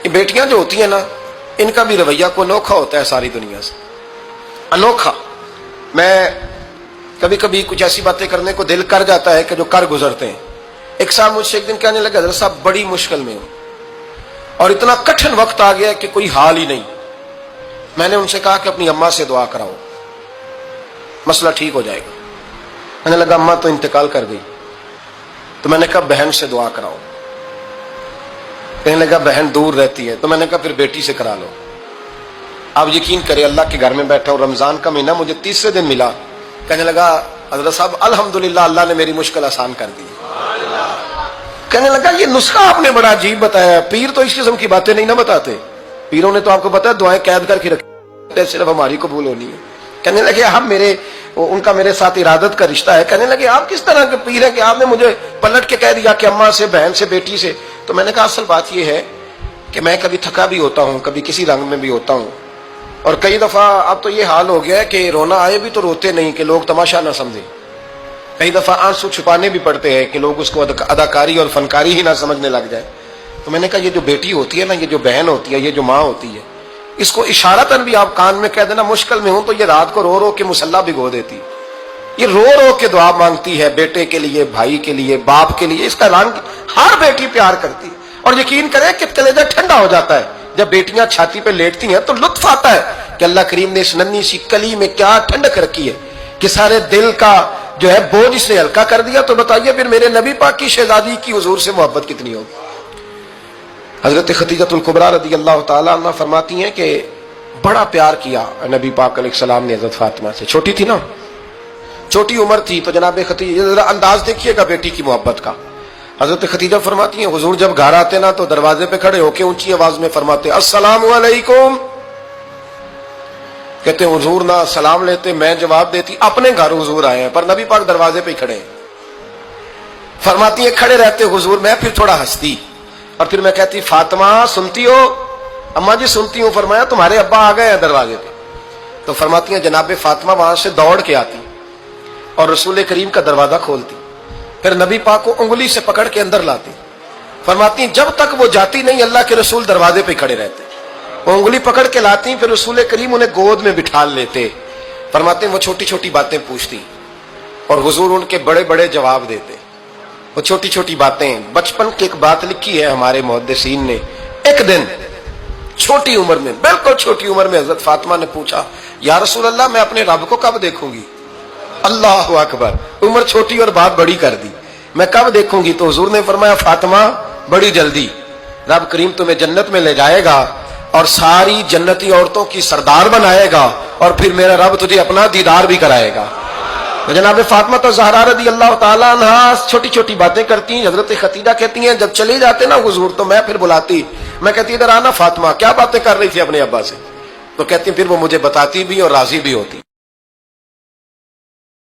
یہ بیٹیاں جو ہوتی ہیں نا، ان کا بھی رویہ کو انوکھا ہوتا ہے ساری دنیا سے، انوکھا۔ میں کبھی کبھی کچھ ایسی باتیں کرنے کو دل کر جاتا ہے کہ جو کر گزرتے ہیں۔ ایک صاحب مجھ سے ایک دن کہنے لگا، حضرت صاحب بڑی مشکل میں ہوں اور اتنا کٹھن وقت آ گیا کہ کوئی حال ہی نہیں۔ میں نے ان سے کہا کہ اپنی اماں سے دعا کراؤ، مسئلہ ٹھیک ہو جائے گا۔ میں نے لگا اماں تو انتقال کر گئی، تو میں نے کہا بہن سے دعا کراؤ۔ کہنے لگا بہن دور رہتی ہے، تو میں نے کہا پھر بیٹی سے کرا لو۔ آپ یقین کریں، اللہ کے گھر میں بیٹھا ہوں، رمضان کا مہینہ مجھے تیسرے دن ملا۔ کہنے لگا حضرت صاحب الحمدللہ اللہ نے میری مشکل آسان کر دی۔ کہنے لگا یہ نسخہ آپ نے بڑا عجیب بتایا، پیر تو اس قسم کی باتیں نہیں نہ بتاتے، پیروں نے تو آپ کو پتا ہے دعائیں قید کر کے رکھی، صرف ہماری قبول ہونی ہے۔ کہنے لگے ہم ان کا میرے ساتھ ارادت کا رشتہ ہے۔ کہنے لگے آپ کس طرح کے پیر ہیں کہ آپ نے مجھے پلٹ کے کہہ دیا کہ اماں سے، بہن سے، بیٹی سے؟ تو میں نے کہا اصل بات یہ ہے کہ میں کبھی تھکا بھی ہوتا ہوں، کبھی کسی رنگ میں بھی ہوتا ہوں، اور کئی دفعہ اب تو یہ حال ہو گیا ہے کہ رونا آئے بھی تو روتے نہیں کہ لوگ تماشا نہ سمجھیں۔ کئی دفعہ آنسو چھپانے بھی پڑتے ہیں کہ لوگ اس کو اداکاری اور فنکاری ہی نہ سمجھنے لگ جائے۔ تو میں نے کہا یہ جو بیٹی ہوتی ہے نا، یہ جو بہن ہوتی ہے، یہ جو ماں ہوتی ہے، اس کو اشارتاً بھی آپ کان میں کہہ دینا مشکل میں ہوں تو یہ رات کو رو رو کے مصلی بھگو دیتی، یہ رو رو کے دعا مانگتی ہے بیٹے کے لیے، بھائی کے لیے، باپ کے لیے۔ اس کا رنگ ہر بیٹی پیار کرتی ہے، اور یقین کریں کہ کلیجہ ٹھنڈا ہو جاتا ہے جب بیٹیاں چھاتی پہ لیٹتی ہیں تو لطف آتا ہے کہ اللہ کریم نے اس ننھی سی کلی میں کیا ٹھنڈک رکھی ہے کہ سارے دل کا جو ہے بوجھ اس نے ہلکا کر دیا۔ تو بتائیے پھر میرے نبی پاک کی شہزادی کی حضور سے محبت کتنی ہوگی۔ حضرت خدیجہ الکبریٰ رضی اللہ تعالیٰ عنہ فرماتی ہیں کہ بڑا پیار کیا نبی پاک علیہ السلام نے حضرت فاطمہ سے۔ چھوٹی تھی نا، چھوٹی عمر تھی، تو جناب خدیجہ ذرا انداز دیکھیے گا بیٹی کی محبت کا۔ حضرت خدیجہ فرماتی ہیں حضور جب گھر آتے نا تو دروازے پہ کھڑے ہو کے اونچی آواز میں فرماتے السلام علیکم۔ کہتے ہیں حضور نہ سلام لیتے، میں جواب دیتی، اپنے گھر حضور آئے ہیں پر نبی پاک دروازے پہ ہی کھڑے ہیں۔ فرماتی ہیں کھڑے رہتے حضور، میں پھر تھوڑا ہنستی اور پھر میں کہتی فاطمہ سنتی ہو؟ اماں جی سنتی ہوں۔ فرمایا تمہارے ابا آ گئے ہیں دروازے پہ۔ تو فرماتی ہیں جناب فاطمہ وہاں سے دوڑ کے آتی اور رسول کریم کا دروازہ کھولتی، پھر نبی پاک کو انگلی سے پکڑ کے اندر لاتی۔ فرماتی ہیں جب تک وہ جاتی نہیں اللہ کے رسول دروازے پہ کھڑے رہتے، وہ انگلی پکڑ کے لاتی، پھر رسول کریم انہیں گود میں بٹھا لیتے۔ فرماتے ہیں وہ چھوٹی چھوٹی باتیں پوچھتی اور حضور ان کے بڑے بڑے جواب دیتے۔ وہ چھوٹی چھوٹی باتیں، بچپن کی ایک بات لکھی ہے ہمارے محدثین نے، ایک دن چھوٹی عمر میں، بالکل چھوٹی عمر میں حضرت فاطمہ نے پوچھا یا رسول اللہ میں اپنے رب کو کب دیکھوں گی؟ اللہ اکبر، عمر چھوٹی اور بات بڑی کر دی، میں کب دیکھوں گی؟ تو حضور نے فرمایا فاطمہ بڑی جلدی، رب کریم تمہیں جنت میں لے جائے گا اور ساری جنتی عورتوں کی سردار بنائے گا، اور پھر میرا رب تجھے اپنا دیدار بھی کرائے گا۔ تو جناب فاطمہ تو زہرا رضی اللہ تعالیٰ عنہ چھوٹی چھوٹی باتیں کرتی ہیں۔ حضرت خدیجہ کہتی ہیں جب چلے جاتے نا حضور تو میں پھر بلاتی، میں کہتی ادھر آنا فاطمہ، کیا باتیں کر رہی تھی اپنے ابا سے؟ تو کہتی پھر وہ مجھے بتاتی بھی اور راضی بھی ہوتی۔